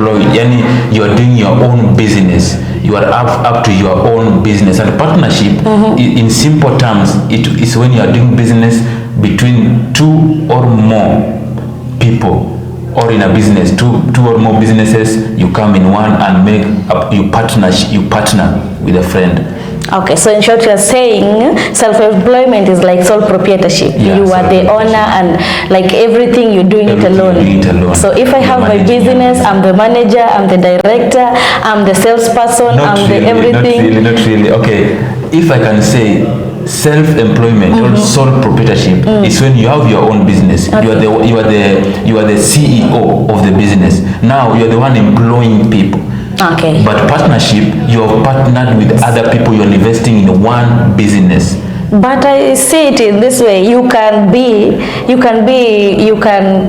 Yani you're doing your own business, you are up to your own business. And partnership, in simple terms, it is when you are doing business between two or more people, or in a business, two or more businesses, you come in one and you partner with a friend. Okay, so in short, you're saying self-employment is like sole proprietorship. Yeah, you are the owner, and like everything you're doing it alone. So if I have my business, I'm the manager, I'm the director, I'm the salesperson, I'm the everything. Not really. Okay, if I can say self-employment or sole proprietorship is when you have your own business. Okay. You are the CEO of the business. Now you are the one employing people. Okay. But partnership, you have partnered with other people, you're investing in one business. But I see it in this way: you can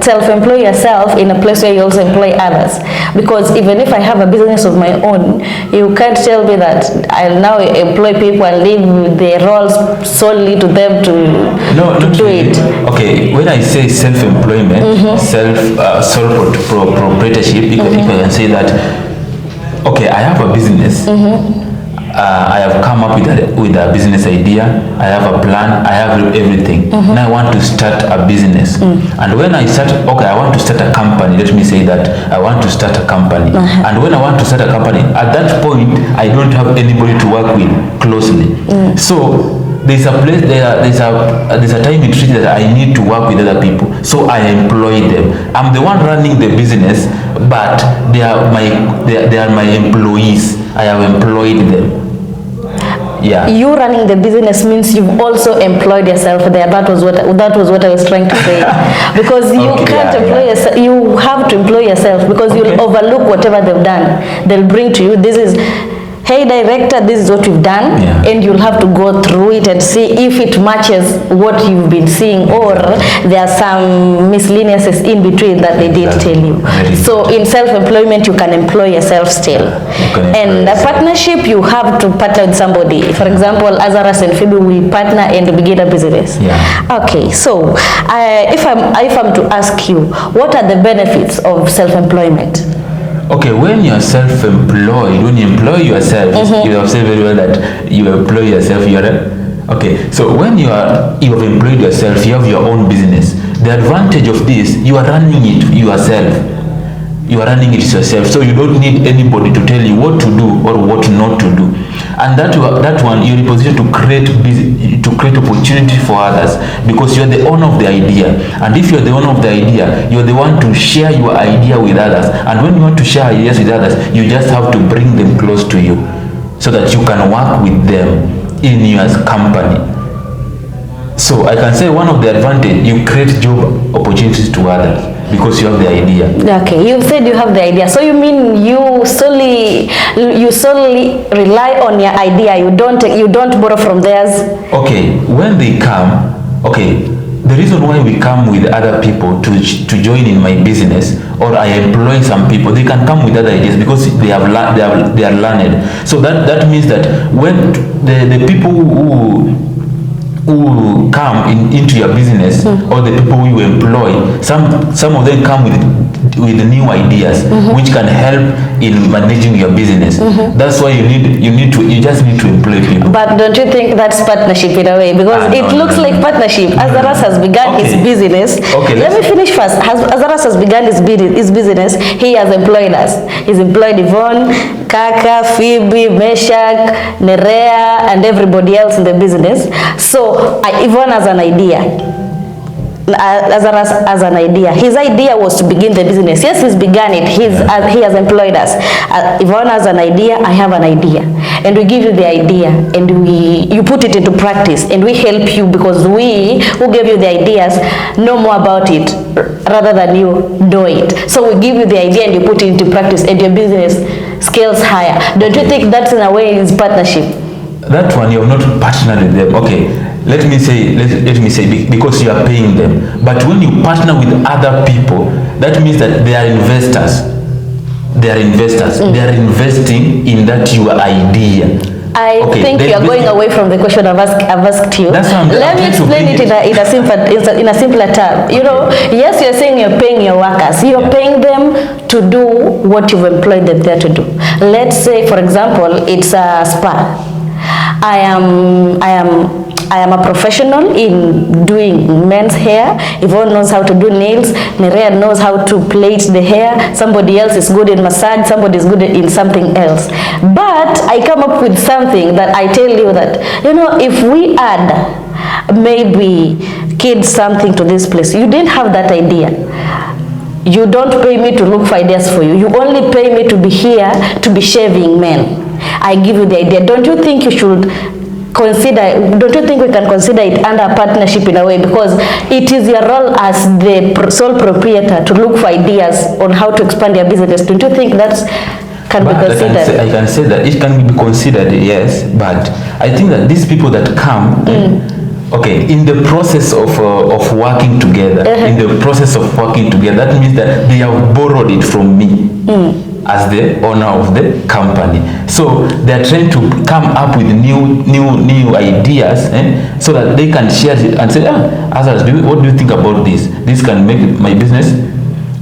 self-employ yourself in a place where you also employ others. Because even if I have a business of my own, you can't tell me that I'll now employ people and leave the roles solely to them to do really. It. Okay, when I say self-employment, sole proprietorship, if I can say that. Okay, I have a business. I have come up with a business idea. I have a plan. I have everything. Now I want to start a business. And when I start, I want to start a company. Let me say that I want to start a company. And when I want to start a company, at that point, I don't have anybody to work with closely. So there's a place there's a time in which that I need to work with other people, so I employ them. I'm the one running the business, but they are my employees. I have employed them. Yeah. You running the business means you've also employed yourself there. That was what I was trying to say. Because you can't employ yourself. You have to employ yourself, because you'll overlook whatever they've done. They'll bring to you, this is, hey director, this is what we've done, and you'll have to go through it and see if it matches what you've been seeing, or there are some miscellaneous in between that they did tell you. So in self-employment, you can employ yourself still. And a partnership, you have to partner with somebody. For example, Azaras and Phoebe, we partner and begin a business. Okay, so if I'm to ask you, what are the benefits of self-employment? Okay, when you are self-employed, when you employ yourself, you have said very well that you employ yourself. Okay, so when you have employed yourself, you have your own business. The advantage of this, you are running it yourself. You are running it yourself, so you don't need anybody to tell you what to do or what not to do. And that one, you're in a position to create opportunity for others, because you're the owner of the idea. And if you're the owner of the idea, you're the one to share your idea with others. And when you want to share ideas with others, you just have to bring them close to you, so that you can work with them in your company. So I can say one of the advantage, you create job opportunities to others, because you have the idea. Okay, you said you have the idea. So you mean you solely rely on your idea. You don't borrow from theirs. Okay, when they come, the reason why we come with other people to join in my business, or I employ some people, they can come with other ideas because they are learned. So that means that when the people who come into your business, or the people who you employ, some of them come with new ideas, which can help in managing your business. That's why you just need to employ people. But don't you think that's partnership in a way? Because it looks like partnership. Azaras has begun his business. Let me finish first. Azaras has begun his business. He has employed us. He's employed Yvonne, Kaka, Phoebe, Meshach, Nerea, and everybody else in the business. So Yvonne has an idea. Azaras has an idea. His idea was to begin the business. Yes, he's begun it. He has employed us. Yvonne has an idea. I have an idea, and we give you the idea, and you put it into practice, and we help you, because we who gave you the ideas know more about it rather than you know it. So we give you the idea, and you put it into practice, and your business scales higher. Don't you think that's in a way is partnership? That one, you have not partnered with them. Okay. Let me say, because you are paying them. But when you partner with other people, that means that they are investors. They are investing in that your idea. I think you are going away from the question I've asked you. Let me explain it in a simpler term. You know, yes, you're saying you're paying your workers. You're paying them to do what you've employed them there to do. Let's say, for example, it's a spa. I am a professional in doing men's hair. Yvonne knows how to do nails. Nerea knows how to plait the hair. Somebody else is good in massage. Somebody is good in something else. But I come up with something that I tell you that, you know, if we add maybe kids something to this place, you didn't have that idea. You don't pay me to look for ideas for you. You only pay me to be here to be shaving men. I give you the idea. Don't you think you should consider, don't you think we can consider it under a partnership in a way, because it is your role as the sole proprietor to look for ideas on how to expand your business? Don't you think that's can be considered? I can say that it can be considered, yes, but I think that these people that come, okay, in the process of working together, that means that they have borrowed it from me. As the owner of the company, so they are trying to come up with new ideas, so that they can share it and say, others, what do you think about this? This can make my business.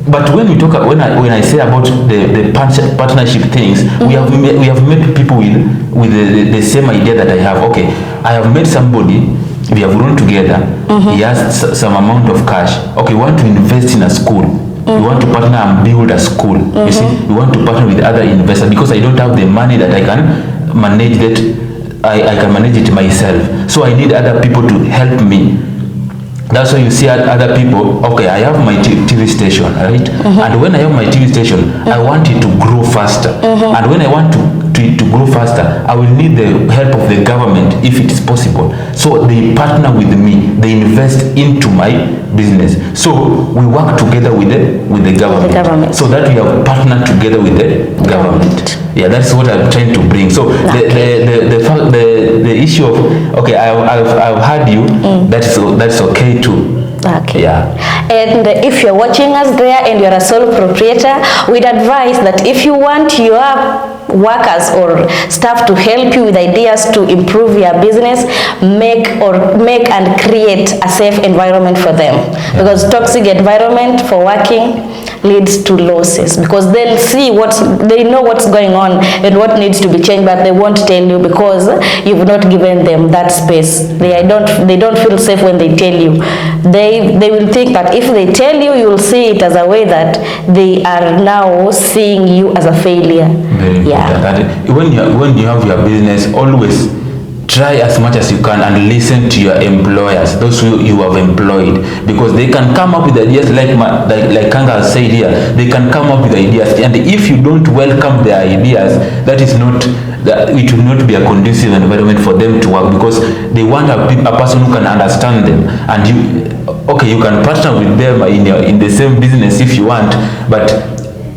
But when we talk, when I say about the partnership things, we have met people with the same idea that I have. Okay, I have met somebody. We have grown together. He has some amount of cash. Okay, we want to invest in a school. We want to partner and build a school. You see, we want to partner with other investors because I don't have the money that I can manage that. I can manage it myself. So I need other people to help me. That's why you see other people. Okay, I have my TV station, right? And when I have my TV station, I want it to grow faster. And when I want to grow faster, I will need the help of the government if it is possible. So they partner with me. They invest into my business. So we work together with the government. So that we have partnered together with the government. Yeah, that's what I'm trying to bring. So the issue of, okay, I've heard you. That's okay too. Okay. Yeah. And if you're watching us there and you're a sole proprietor, we'd advise that if you want your workers or staff to help you with ideas to improve your business, make and create a safe environment for them. Because toxic environment for working leads to losses, because they'll see they know what's going on and what needs to be changed, but they won't tell you because you've not given them that space. They don't feel safe when they tell you. They will think that if they tell you, you'll see it as a way that they are now seeing you as a failure. Very important. When you have your business, always try as much as you can and listen to your employers, those who you have employed, because they can come up with ideas like Kanga said here. They can come up with ideas, and if you don't welcome their ideas, it will not be a conducive environment for them to work, because they want a person who can understand them. And you can partner with them in the same business if you want, but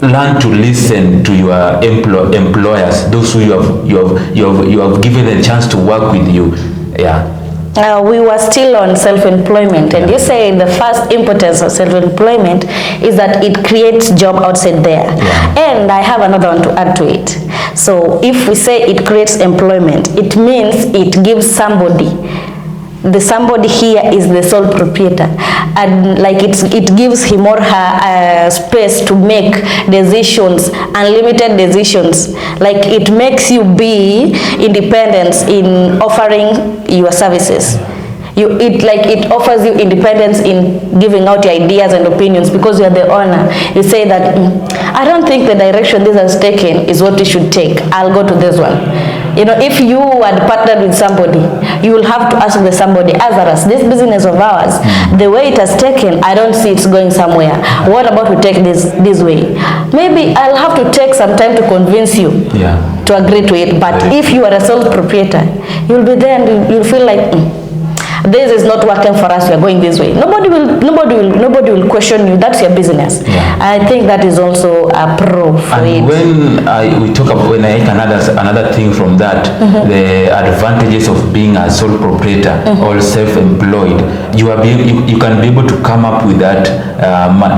learn to listen to your employers, those who you have given a chance to work with you. We were still on self-employment, and you say the first importance of self-employment is that it creates job outside there. And I have another one to add to it. So if we say it creates employment, it means it gives somebody. The somebody here is the sole proprietor, and like it gives him or her space to make decisions, unlimited decisions. Like it makes you be independent in offering your services. It offers you independence in giving out your ideas and opinions, because you are the owner. You say that I don't think the direction this has taken is what you should take. I'll go to this one. You know, if you had partnered with somebody, you will have to ask the somebody, Azarus, this business of ours, the way it has taken, I don't see it's going somewhere. What about we take this way? Maybe I'll have to take some time to convince you to agree to it. But if you are a sole proprietor, you'll be there and you'll feel like, this is not working for us, we are going this way. Nobody will question you. That's your business. I think that is also a pro for it. And when I another thing from that, the advantages of being a sole proprietor or self-employed, you can be able to come up with that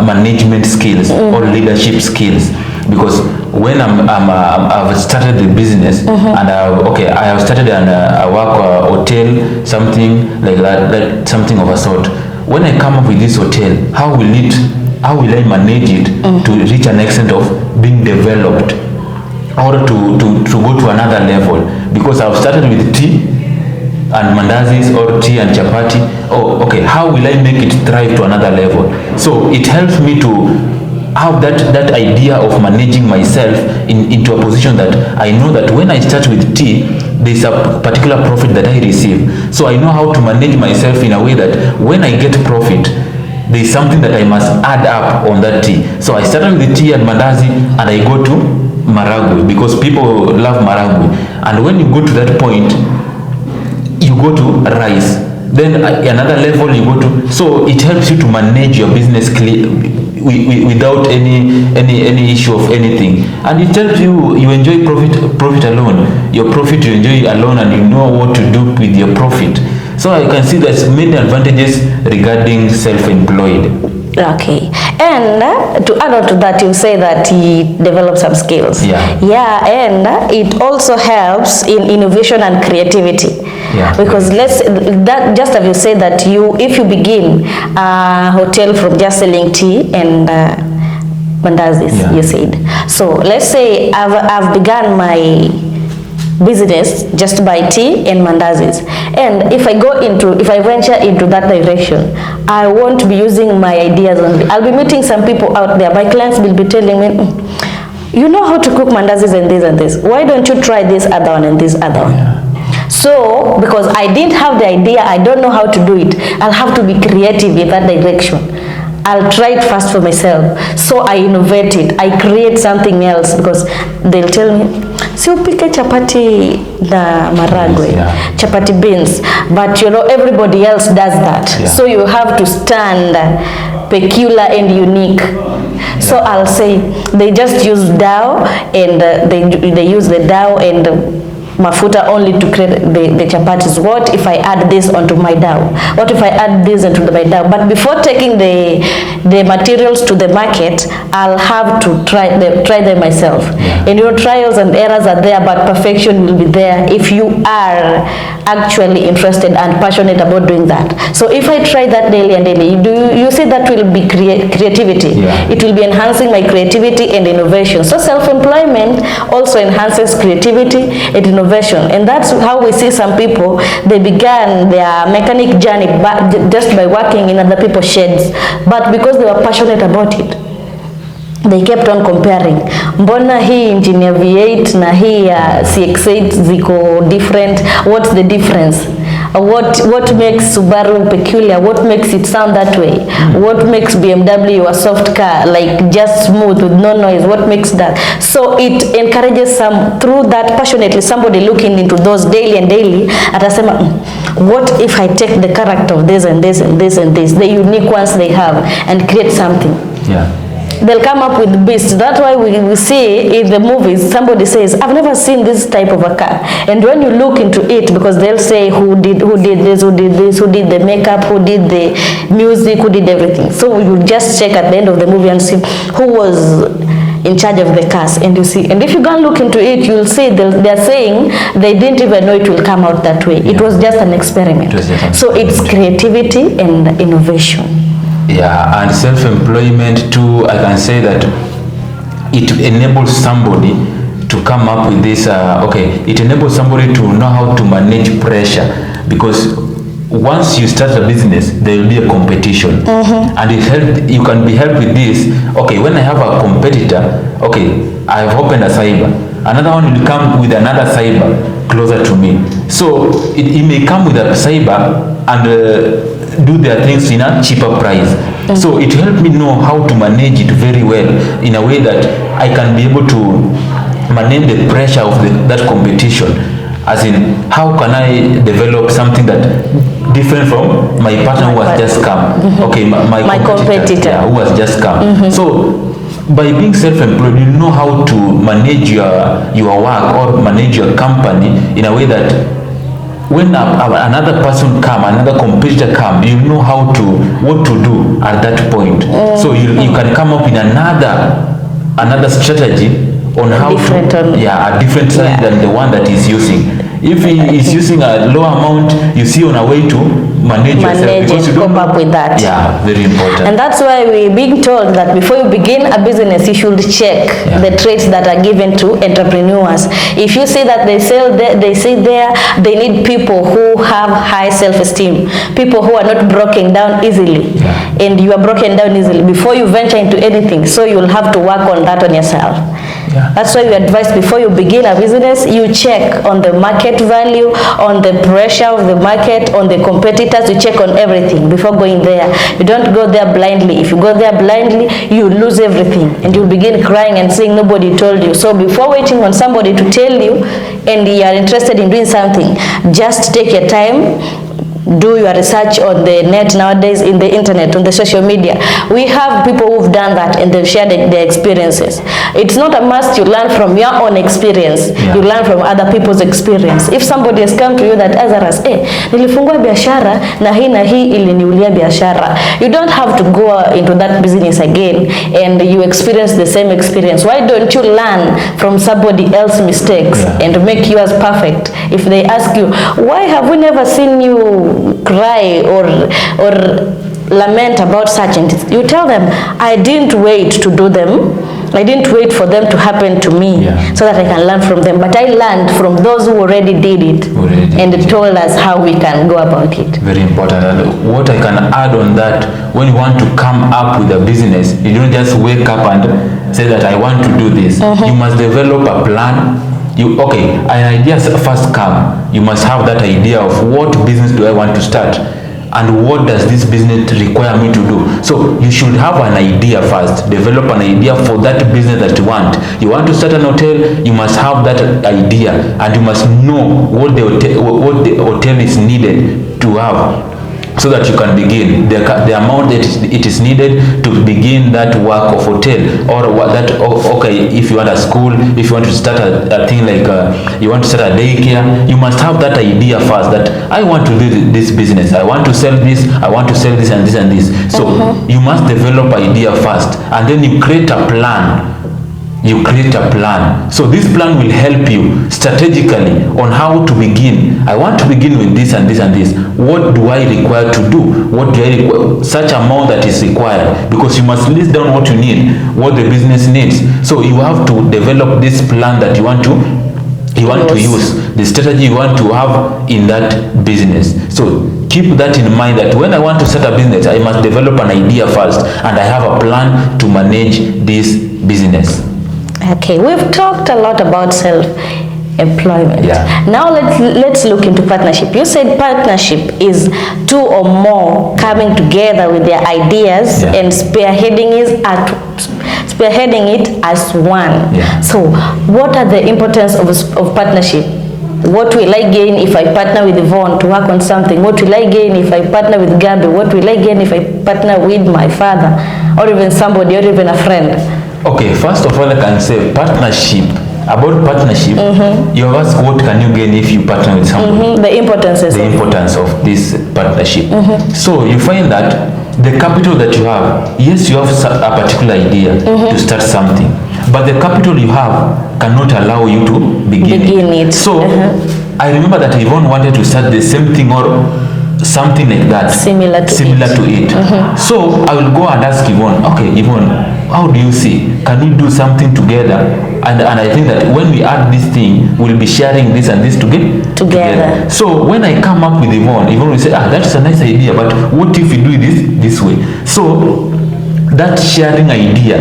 management skills or leadership skills, because when I've started the business and I have started a work hotel, something like that, like something of a sort. When I come up with this hotel, how will I manage it to reach an extent of being developed or to go to another level? Because I've started with tea and mandazis or tea and chapati. Oh, okay, how will I make it thrive to another level? So it helps me to have that idea of managing myself into a position that I know that when I start with tea, there's a particular profit that I receive. So I know how to manage myself in a way that when I get profit, there's something that I must add up on that tea. So I started with tea and mandazi, and I go to maragwe because people love maragwe. And when you go to that point, you go to rice. Then another level you go to. So it helps you to manage your business without any issue of anything, and it helps you enjoy profit alone. Your profit you enjoy alone, and you know what to do with your profit. So I can see there's many advantages regarding self-employed. Okay, and to add on to that, you say that he develops some skills. Yeah, and it also helps in innovation and creativity. Yeah. Because that just as you say that if you begin a hotel from just selling tea and mandazis, you said. So let's say I've begun my business just by tea and mandazis, and if I venture into that direction, I won't be using my ideas only. I'll be meeting some people out there. My clients will be telling me, you know how to cook mandazis and this and this. Why don't you try this other one and this other one? Yeah. So because I didn't have the idea, I don't know how to do it, I'll have to be creative in that direction. I'll try it first for myself. So I innovate it. I create something else, because they'll tell me, si upike chapati na maragwe, chapati beans, but you know everybody else does that. So you have to stand peculiar and unique. So I'll say they just use dough, and they use the dough and mafuta only to create the chapatis. What if I add this onto my dough? What if I add this onto my dough? But before taking the materials to the market, I'll have to try them myself. And your trials and errors are there, but perfection will be there if you are actually interested and passionate about doing that. So if I try that daily and daily, you see that will be creativity. It will be enhancing my creativity and innovation. So self-employment also enhances creativity and innovation. And that's how we see some people, they began their mechanic journey just by working in other people's sheds, but because they were passionate about it, they kept on comparing. Mbona hii engineer V8 na hii CX8 ziko different? What's the difference? What makes Subaru peculiar? What makes it sound that way? What makes BMW a soft car, like just smooth with no noise? What makes that? So it encourages through that passionately, somebody looking into those daily and daily, atasema, what if I take the character of this and this and this and this, the unique ones they have, and create something? They'll come up with beasts. That's why we see in the movies, somebody says, I've never seen this type of a car. And when you look into it, because they'll say who did this, who did the makeup, who did the music, who did everything. So you just check at the end of the movie and see who was in charge of the cast, and you see. And if you go and look into it, you'll see they're saying they didn't even know it will come out that way. It was just an experiment. So it's creativity and innovation. And self-employment too, I can say that it enables somebody to come up with this, it enables somebody to know how to manage pressure, because once you start a business, there will be a competition, and you can be helped with this. When I have a competitor, I have opened a cyber, another one will come with another cyber closer to me. So it may come with a cyber and do their things in a cheaper price. So it helped me know how to manage it very well, in a way that I can be able to manage the pressure of that competition. As in, how can I develop something that different from my partner who has just come? My competitor who has just come. So by being self-employed, you know how to manage your work or manage your company in a way that when another person come, another competitor come, you know what to do at that point. So you can come up with another strategy on how different to, a different strategy than the one that he's using. If he is using a low amount, you see on a way to manage yourself, because you don't cope up with that. Yeah, very important. And that's why we're being told that before you begin a business, you should check the traits that are given to entrepreneurs. If you see that they they need people who have high self-esteem, people who are not broken down easily, and you are broken down easily before you venture into anything. So you'll have to work on that on yourself. That's why we advise before you begin a business, you check on the market value, on the pressure of the market, on the competitors. You check on everything before going there. You don't go there blindly. If you go there blindly, you lose everything and you'll begin crying and saying nobody told you. So before waiting on somebody to tell you and you are interested in doing something, just take your time. Do your research on the net nowadays, in the internet, on the social media. We have people who've done that and they've shared their experiences. It's not a must you learn from your own experience. You learn from other people's experience. If somebody has come to you that Azarus, nilifungua biashara na hii iliniulia biashara. You don't have to go into that business again and you experience the same experience. Why don't you learn from somebody else's mistakes and make yours perfect? If they ask you, why have we never seen you cry or lament about such, and you tell them, I didn't wait to do them. I didn't wait for them to happen to me so that I can learn from them. But I learned from those who already did it and told us how we can go about it. Very important. And what I can add on that, when you want to come up with a business, you don't just wake up and say that I want to do this. You must develop a plan. An idea first come. You must have that idea of what business do I want to start and what does this business require me to do. So you should have an idea first. Develop an idea for that business that you want. You want to start an hotel, you must have that idea and you must know what the hotel is needed to have, so that you can begin the amount that it is needed to begin that work of hotel, or if you want a school, if you want to start a thing like you want to start a daycare, you must have that idea first, that I want to do this business, I want to sell this, I want to sell this and this and this. So you must develop idea first and then you create a plan. So this plan will help you strategically on how to begin. I want to begin with this and this and this. What do I require to do? What do I require? Such amount that is required, because you must list down what you need, what the business needs. So you have to develop this plan that you want to use, the strategy you want to have in that business. So keep that in mind, that when I want to start a business, I must develop an idea first and I have a plan to manage this business. Okay, we've talked a lot about self-employment. Now let's look into partnership. You said partnership is two or more coming together with their ideas and spearheading it as one. So what are the importance of partnership? What will I gain if I partner with Yvonne to work on something? What will I gain if I partner with Gabby? What will I gain if I partner with my father, or even somebody, or even a friend? Okay, first of all, I can say partnership. About partnership, you have asked what can you gain if you partner with somebody? The importance of this partnership. So you find that the capital that you have, yes, you have a particular idea to start something, but the capital you have cannot allow you to begin it. So I remember that Yvonne wanted to start the same thing or something like that, similar to it. So I will go and ask Yvonne, okay, Yvonne, how do you see? Can we do something together? And I think that when we add this thing, we'll be sharing this and this together. So when I come up with Yvonne will say, that's a nice idea, but what if we do this way? So that sharing idea,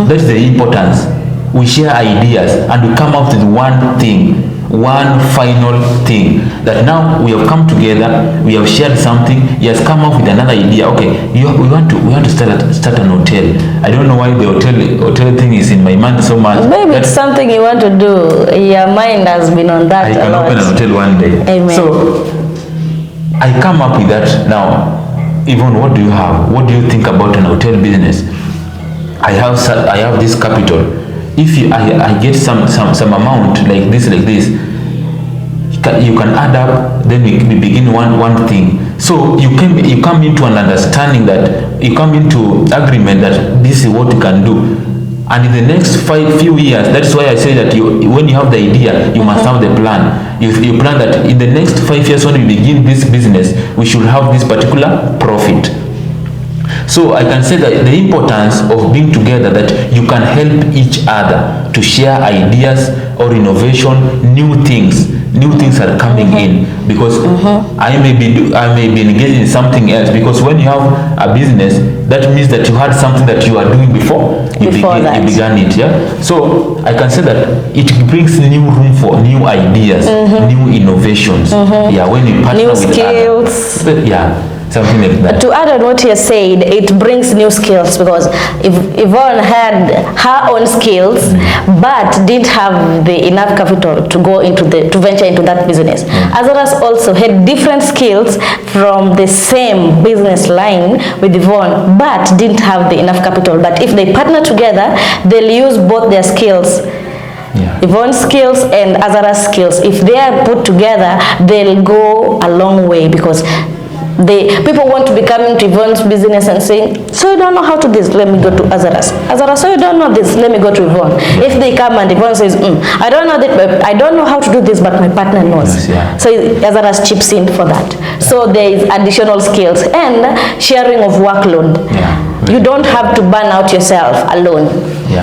that's the importance. We share ideas and we come up with one thing, one final thing, that now we have come together, we have shared something, he has come up with another idea. Okay, we want to start an hotel. I don't know why the hotel thing is in my mind so much. Maybe it's something you want to do. Your mind has been on that. I can open an hotel one day. Amen. So I come up with that. Now, Yvonne, what do you have? What do you think about an hotel business? I have this capital. If I get some amount like this, you can add up, then we begin one thing. So you come into an understanding, that you come into agreement that this is what you can do. And in the next few years, that's why I say that when you have the idea, you must have the plan. You plan that in the next 5 years when we begin this business, we should have this particular profit. So I can say that the importance of being together, that you can help each other to share ideas or innovation, new things are coming in, because I may be engaged in something else, because when you have a business, that means that you had something that you are doing before you began it. Yeah. So I can say that it brings new room for new ideas, new innovations. Yeah, when you partner with skills. Others. Yeah. Something like that. To add on what you said, it brings new skills, because if Yvonne had her own skills but didn't have the enough capital to go into to venture into that business. Others also had different skills from the same business line with Yvonne but didn't have the enough capital. But if they partner together, they'll use both their skills. Yvonne's skills and Azara's skills. If they are put together, they'll go a long way, because people want to be coming to Yvonne's business and saying, so you don't know how to this, let me go to Azara's. Azara, so you don't know this, let me go to Yvonne. If they come and Yvonne says, I don't know that, I don't know how to do this, but my partner knows. Yes, so Azara's chips in for that. So there is additional skills and sharing of workload. You don't have to burn out yourself alone.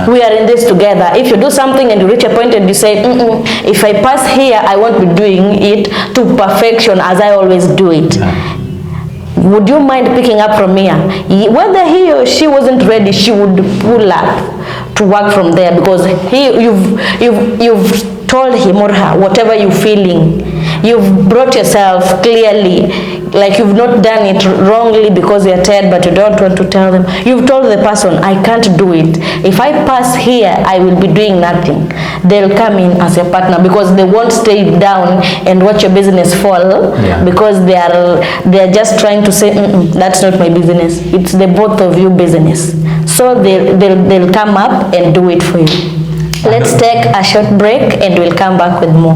We are in this together. If you do something and you reach a point and you say, if I pass here, I won't be doing it to perfection as I always do it. Would you mind picking up from here? Whether he or she wasn't ready, she would pull up to work from there, because you've told him or her whatever you're feeling. You've brought yourself clearly, like you've not done it wrongly because you're tired but you don't want to tell them. You've told the person, I can't do it. If I pass here, I will be doing nothing. They'll come in as your partner, because they won't stay down and watch your business fall, because they're just trying to say, that's not my business. It's the both of you business. So they'll come up and do it for you. Let's take a short break and we'll come back with more.